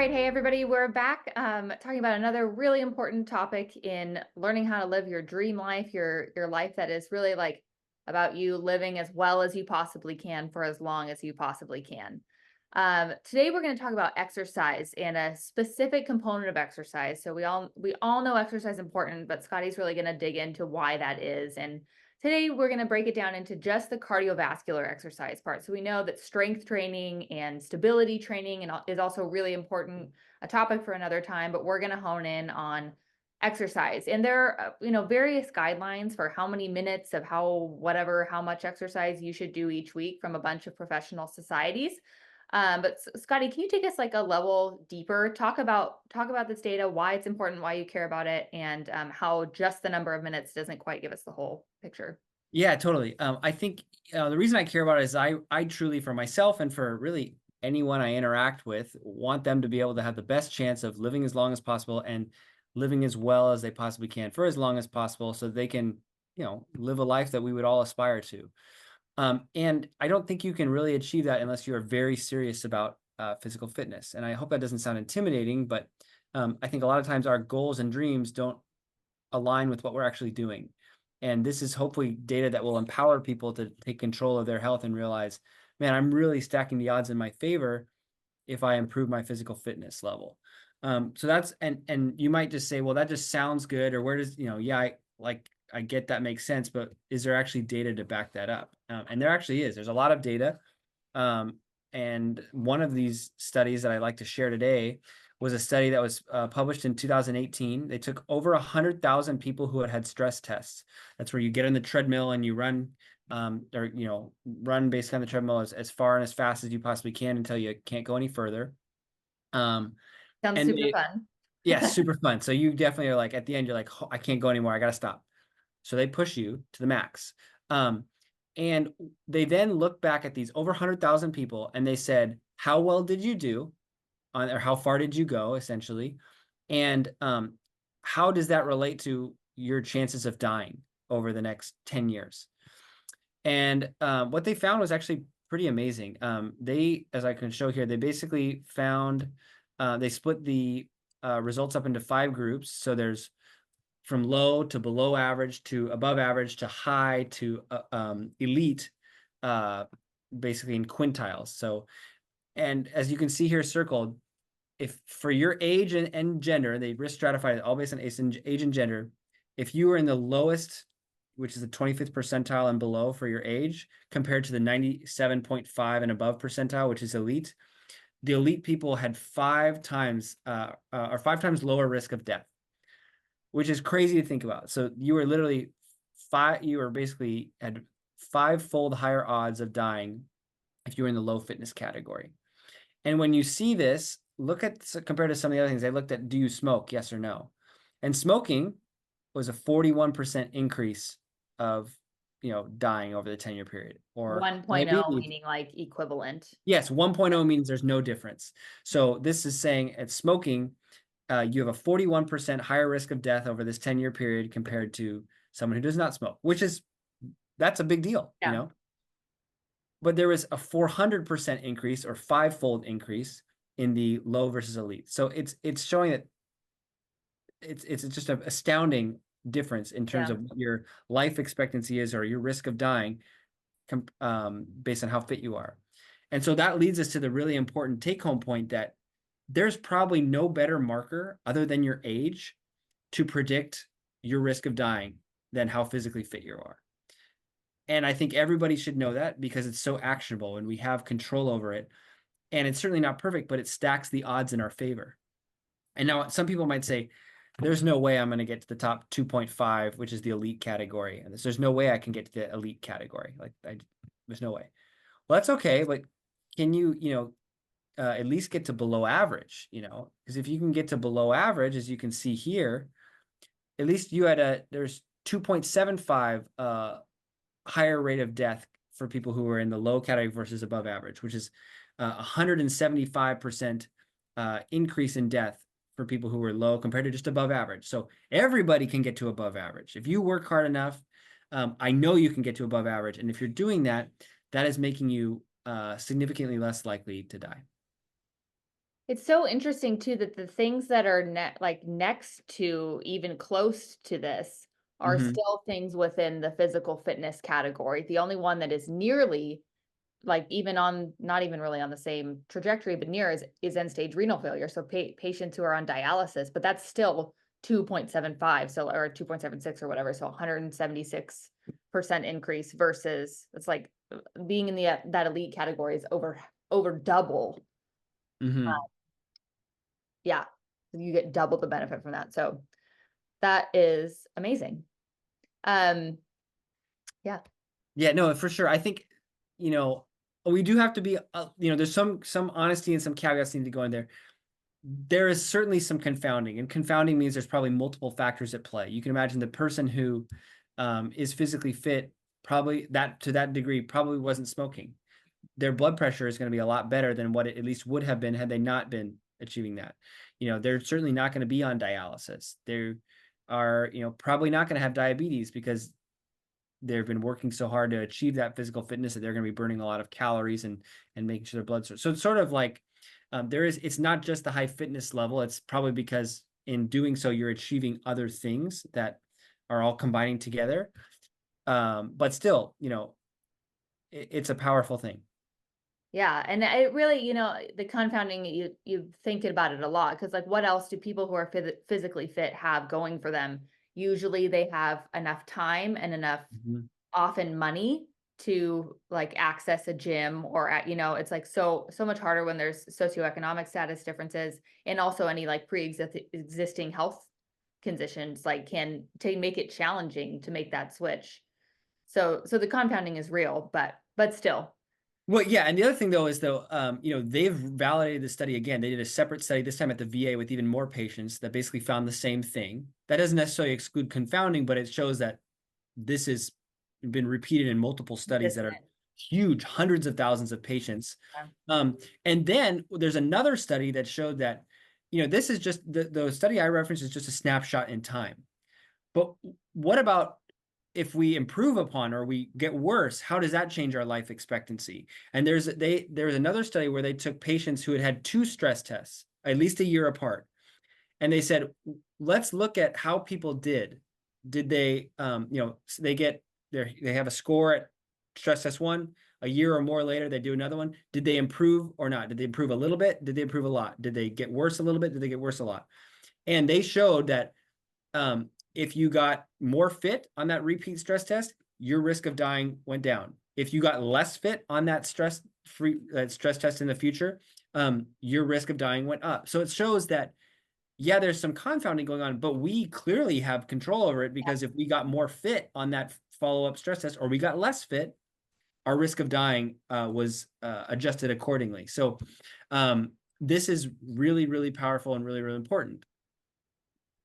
right, hey everybody, we're back talking about another really important topic in learning how to live your dream life, your life that is really like about you living as well as you possibly can for as long as you possibly can. Today we're going to talk about exercise and a specific component of exercise. So we all know exercise is important, but Scotty's really going to dig into why that is. And today we're going to break it down into just the cardiovascular exercise part. So we know that strength training and stability training is also really important, a topic for another time, but we're going to hone in on exercise. And there are, various guidelines for how many minutes of how much exercise you should do each week from a bunch of professional societies. But Scotty, can you take us like a level deeper? Talk about this data, why it's important, why you care about it, and how just the number of minutes doesn't quite give us the whole picture. Yeah, totally. I think the reason I care about it is I truly, for myself and for really anyone I interact with, want them to be able to have the best chance of living as long as possible and living as well as they possibly can for as long as possible, so they can, live a life that we would all aspire to. And I don't think you can really achieve that unless you are very serious about physical fitness. And I hope that doesn't sound intimidating, but I think a lot of times our goals and dreams don't align with what we're actually doing. And this is hopefully data that will empower people to take control of their health and realize, man, I'm really stacking the odds in my favor if I improve my physical fitness level. So that's, and you might just say, well, that just sounds good. Or where does, yeah, I get that makes sense, but is there actually data to back that up? And there actually is. There's a lot of data. And one of these studies that I like to share today was a study that was published in 2018. They took over 100,000 people who had had stress tests. That's where you get on the treadmill and you run, run basically on the treadmill as far and as fast as you possibly can until you can't go any further. Sounds And super fun. yeah, super fun. So you definitely are like, at the end, you're like, oh, I can't go anymore. I got to stop. So they push you to the max. And they then look back at these over 100,000 people and they said, how well did you do or how far did you go, essentially? And how does that relate to your chances of dying over the next 10 years? And what they found was actually pretty amazing. They, as I can show here, they basically found, they split the results up into 5 groups. So there's from low to below average to above average to high to elite, basically in quintiles. So, and as you can see here circled, if for your age and gender, they risk stratified it all based on age and gender. If you were in the lowest, which is the 25th percentile and below for your age, compared to the 97.5 and above percentile, which is elite, the elite people had 5 times or 5 times lower risk of death, which is crazy to think about. So you were literally you were basically had 5-fold higher odds of dying if you were in the low fitness category. And when you see this, look at compared to some of the other things. They looked at, do you smoke? Yes or no. And smoking was a 41% increase of, dying over the 10-year period. Or 1.0 maybe, meaning like equivalent. yes, 1.0 means there's no difference. So this is saying at smoking, you have a 41% higher risk of death over this 10-year period compared to someone who does not smoke, that's a big deal, Yeah. But there was a 400% increase or 5-fold increase in the low versus elite. So it's showing that it's just an astounding difference in terms Yeah. of what your life expectancy is or your risk of dying based on how fit you are. And so that leads us to the really important take-home point that there's probably no better marker other than your age to predict your risk of dying than how physically fit you are. And I think everybody should know that because it's so actionable and we have control over it. And it's certainly not perfect, but it stacks the odds in our favor. And now some people might say, there's no way I'm going to get to the top 2.5, which is the elite category. And there's no way I can get to the elite category. There's no way. Well, that's okay. But can you, at least get to below average, because if you can get to below average, as you can see here, at least there's 2.75 higher rate of death for people who are in the low category versus above average, which is 175% increase in death for people who are low compared to just above average. So everybody can get to above average. If you work hard enough, I know you can get to above average. And if you're doing that, that is making you significantly less likely to die. It's so interesting too that the things that are like next to even close to this are Hmm. still things within the physical fitness category. The only one that is nearly like even on not even really on the same trajectory, but near is end stage renal failure. So patients who are on dialysis, but that's still 2.75, so or 2.76 or whatever. So 176% increase versus it's like being in the that elite category is over double. Hmm. Yeah, you get double the benefit from that. So that is amazing. Um, yeah, Yeah, no, for sure. I think, you know, we do have to be, there's some honesty and some caveats need to go in there. There is certainly some confounding, and confounding means there's probably multiple factors at play. You can imagine the person who is physically fit, probably that to that degree, probably wasn't smoking. Their blood pressure is going to be a lot better than what it at least would have been had they not been achieving that. They're certainly not going to be on dialysis. They are, probably not going to have diabetes because they've been working so hard to achieve that physical fitness that they're going to be burning a lot of calories and making sure their blood. So it's sort of like it's not just the high fitness level. It's probably because in doing so, you're achieving other things that are all combining together. But still, it's a powerful thing. yeah, and it really, the confounding you think about it a lot because like what else do people who are physically fit have going for them? Usually they have enough time and enough Mhm. often money to like access a gym or at, it's like so much harder when there's socioeconomic status differences and also any like pre-existing health conditions like can to make it challenging to make that switch. So the compounding is real, but still. Well, yeah, and the other thing though is though, they've validated the study again. They did a separate study this time at the VA with even more patients that basically found the same thing. That doesn't necessarily exclude confounding, but it shows that this has been repeated in multiple studies that are Consistent. huge, hundreds of thousands of patients. Yeah. And then there's another study that showed that, this is just the study I referenced is just a snapshot in time. But what about if we improve upon or we get worse, how does that change our life expectancy? And there's another study where they took patients who had had two stress tests, at least a year apart, and they said, let's look at how people did. Did they, they have a score at stress test one, a year or more later, they do another one. Did they improve or not? Did they improve a little bit? Did they improve a lot? Did they get worse a little bit? Did they get worse a lot? And they showed that if you got more fit on that repeat stress test, your risk of dying went down. If you got less fit on that stress test in the future, your risk of dying went up. So it shows that yeah, there's some confounding going on, but we clearly have control over it because if we got more fit on that follow-up stress test or we got less fit, our risk of dying was adjusted accordingly. So this is really, really powerful and really, really important.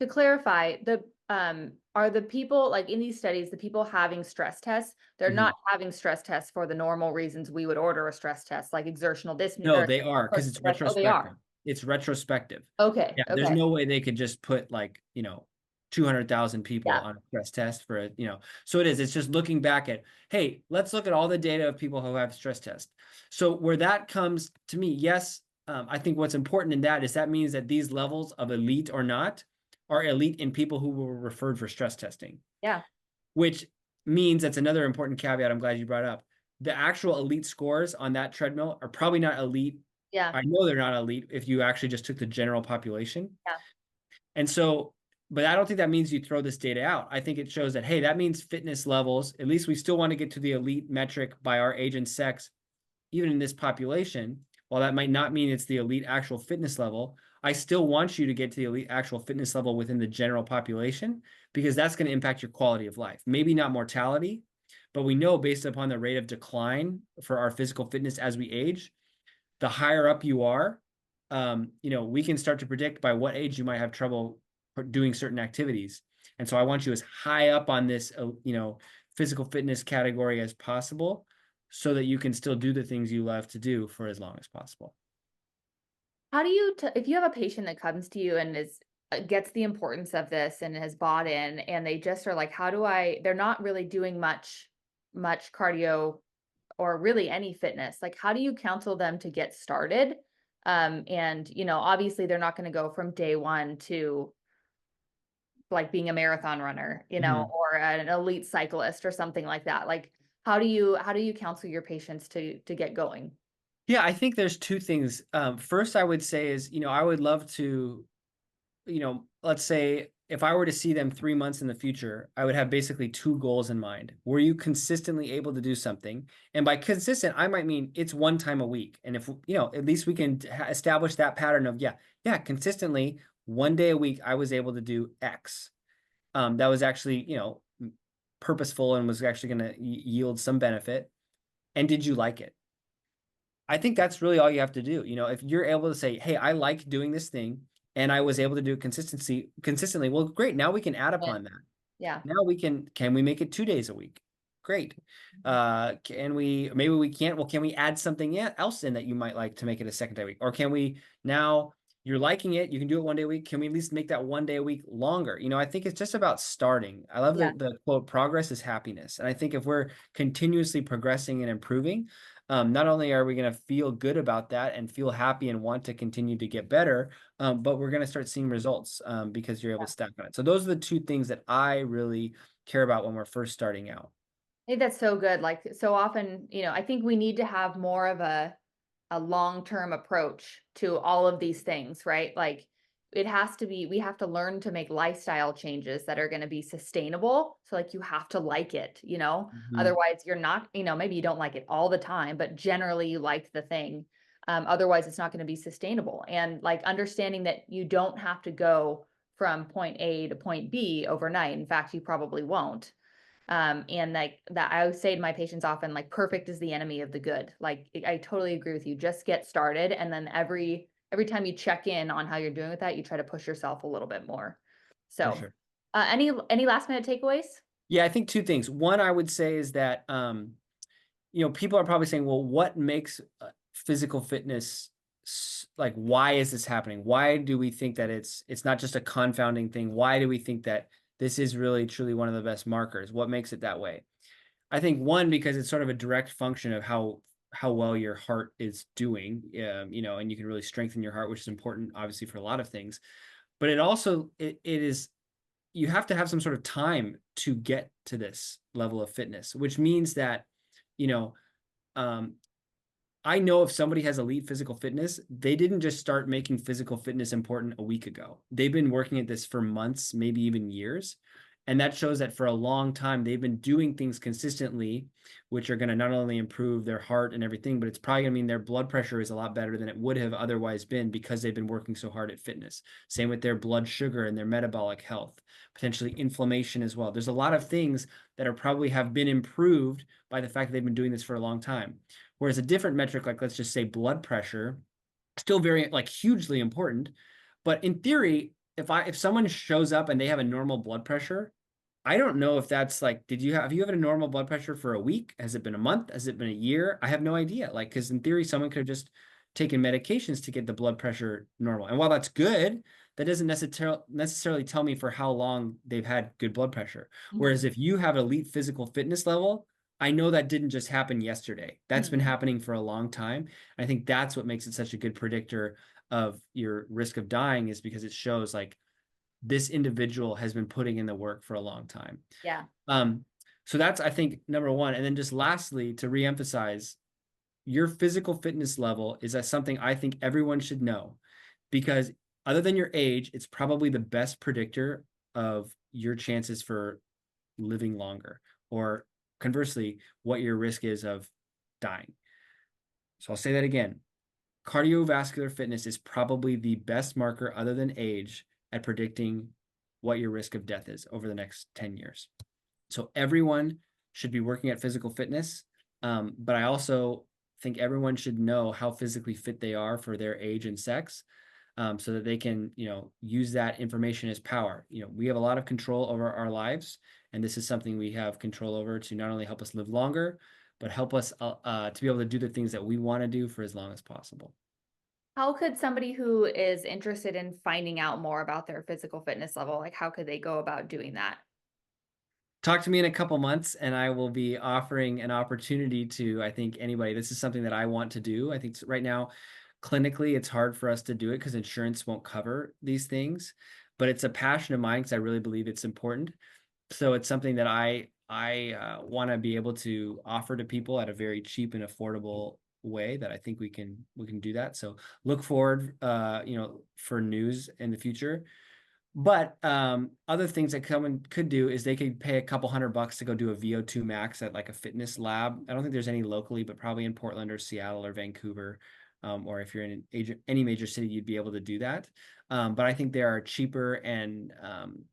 To clarify, the are the people like in these studies, the people having stress tests, they're Mhm. not having stress tests for the normal reasons we would order a stress test, like exertional dyspnea No, or they are because it's oh, they retrospective. are. It's retrospective. Okay, Yeah, there's okay. no way they could just put like, 200,000 people Yeah. on a stress test for so it is. It's just looking back at, hey, let's look at all the data of people who have stress tests. So where that comes to me, yes, I think what's important in that is that means that these levels of elite or not are elite in people who were referred for stress testing, Yeah. which means that's another important caveat I'm glad you brought up. The actual elite scores on that treadmill are probably not elite. Yeah. I know they're not elite if you actually just took the general population. Yeah. And so, but I don't think that means you throw this data out. I think it shows that, hey, that means fitness levels, at least we still want to get to the elite metric by our age and sex, even in this population. While that might not mean it's the elite actual fitness level, I still want you to get to the elite actual fitness level within the general population because that's going to impact your quality of life. Maybe not mortality, but we know based upon the rate of decline for our physical fitness as we age, the higher up you are, we can start to predict by what age you might have trouble doing certain activities. And so I want you as high up on this, physical fitness category as possible so that you can still do the things you love to do for as long as possible. How do you, if you have a patient that comes to you and is gets the importance of this and has bought in, and they just are like, how do I? They're not really doing much cardio or really any fitness. Like, how do you counsel them to get started? And, obviously they're not going to go from day one to like being a marathon runner, Mhm. or an elite cyclist or something like that. Like, how do you counsel your patients to get going? Yeah, I think there's two things. First, I would say is, I would love to, let's say if I were to see them 3 months in the future, I would have basically two goals in mind. Were you consistently able to do something? And by consistent, I might mean it's one time a week. And if, at least we can establish that pattern of, yeah, consistently 1 day a week, I was able to do X. That was actually, purposeful and was actually going to yield some benefit. And did you like it? I think that's really all you have to do. If you're able to say, "Hey, I like doing this thing and I was able to do it consistently." Well, great. Now we can add Yeah. upon that. Yeah. Now can we make it 2 days a week? Great. Can we, maybe we can't. Well, can we add something else in that you might like to make it a second day a week? Or can we now you're liking it, you can do it 1 day a week. Can we at least make that 1 day a week longer? I think it's just about starting. I love Yeah. the quote, progress is happiness. And I think if we're continuously progressing and improving, not only are we going to feel good about that and feel happy and want to continue to get better, but we're going to start seeing results because you're able to stack on it. So those are the two things that I really care about when we're first starting out. I think that's so good. Like, so often, I think we need to have more of a long-term approach to all of these things, right? Like, we have to learn to make lifestyle changes that are going to be sustainable. So like, you have to like it. Mhm. Otherwise you're not, maybe you don't like it all the time, but generally you like the thing. Otherwise it's not going to be sustainable. And like, understanding that you don't have to go from point A to point B overnight. In fact, you probably won't. And like that, I would say to my patients often, like, perfect is the enemy of the good. Like, I totally agree with you. Just get started, and then every time you check in on how you're doing with that, you try to push yourself a little bit more. For So, sure. any last minute takeaways? Yeah, I think two things. One, I would say is that people are probably saying, well, what makes physical fitness like, why is this happening? Why do we think that it's not just a confounding thing? Why do we think that this is really truly one of the best markers? What makes it that way? I think one, because it's sort of a direct function of how well your heart is doing, and you can really strengthen your heart, which is important, obviously, for a lot of things. But it also it is you have to have some sort of time to get to this level of fitness, which means that, you know, um, I know if somebody has elite physical fitness, they didn't just start making physical fitness important a week ago. They've been working at this for months, maybe even years. And that shows that for a long time, they've been doing things consistently, which are going to not only improve their heart and everything, but it's probably going to mean their blood pressure is a lot better than it would have otherwise been because they've been working so hard at fitness. Same with their blood sugar and their metabolic health, potentially inflammation as well. There's a lot of things that are probably have been improved by the fact that they've been doing this for a long time. Whereas a different metric, like let's just say blood pressure, still very like hugely important. But in theory, if someone shows up and they have a normal blood pressure, I don't know if that's like, have you had a normal blood pressure for a week? Has it been a month? Has it been a year? I have no idea. Like, because in theory, someone could have just taken medications to get the blood pressure normal. And while that's good, that doesn't necessarily tell me for how long they've had good blood pressure. Whereas if you have elite physical fitness level, I know that didn't just happen yesterday. That's been Mhm. happening for a long time. I think that's what makes it such a good predictor of your risk of dying, is because it shows like this individual has been putting in the work for a long time. Yeah. Um, so that's, I think, number one. And then just lastly, to reemphasize, your physical fitness level is something I think everyone should know, because other than your age, it's probably the best predictor of your chances for living longer, or conversely, what your risk is of dying. So I'll say that again. Cardiovascular fitness is probably the best marker other than age at predicting what your risk of death is over the next 10 years. So everyone should be working at physical fitness. But I also think everyone should know how physically fit they are for their age and sex, so that they can, use that information as power. We have a lot of control over our lives, and this is something we have control over to not only help us live longer, but help us to be able to do the things that we want to do for as long as possible. How could somebody who is interested in finding out more about their physical fitness level, like, how could they go about doing that? Talk to me in a couple months, and I will be offering an opportunity to, I think, anybody. This is something that I want to do. I think right now clinically, it's hard for us to do it because insurance won't cover these things, but it's a passion of mine because I really believe it's important. So it's something that I want to be able to offer to people at a very cheap and affordable way that I think we can do that. So look forward, for news in the future. But other things that someone could do is they could pay a couple $100 to go do a VO2 max at like a fitness lab. I don't think there's any locally, but probably in Portland or Seattle or Vancouver, or if you're in any major city, you'd be able to do that. But I think there are cheaper and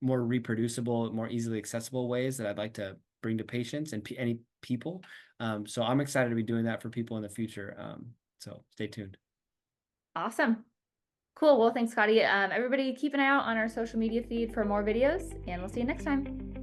more reproducible, more easily accessible ways that I'd like to bring to patients and any people. So I'm excited to be doing that for people in the future. So stay tuned. Awesome. Cool. Well, thanks, Scotty. Everybody keep an eye out on our social media feed for more videos, and we'll see you next time.